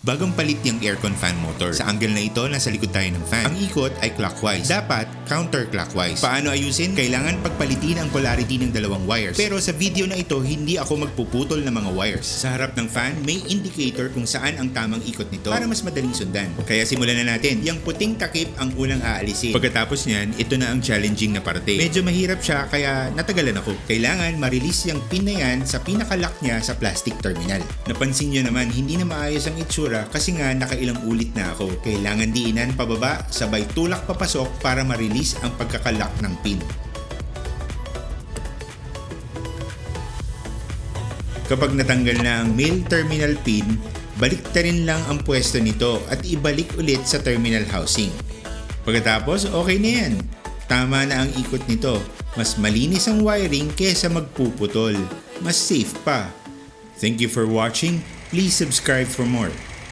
Bagong palit yung aircon fan motor. Sa angle na ito, nasa likod tayo ng fan. Ang ikot ay clockwise. Dapat counterclockwise. Paano ayusin? Kailangan pagpalitin ang polarity ng dalawang wires. Pero sa video na ito, hindi ako magpuputol ng mga wires. Sa harap ng fan, may indicator kung saan ang tamang ikot nito para mas madaling sundan. Kaya simulan na natin. Yung puting takip ang unang aalisin. Pagkatapos niyan, ito na ang challenging na parte. Medyo mahirap siya kaya natagalan ako. Kailangan ma-release yung pin na yan sa pinaka-lock niya sa plastic terminal. Napansin niyo naman, hindi na maayos ang itsura kasi nga nakailang ulit na ako. Kailangan diinan pababa, sabay tulak papasok para ma-release ang pagkakalock ng pin. Kapag natanggal na ang male terminal pin, baliktarin lang ang pwesto nito at ibalik ulit sa terminal housing. Pagkatapos, okay na yan. Tama na ang ikot nito. Mas malinis ang wiring kesa magpuputol. Mas safe pa. Thank you for watching. Please subscribe for more.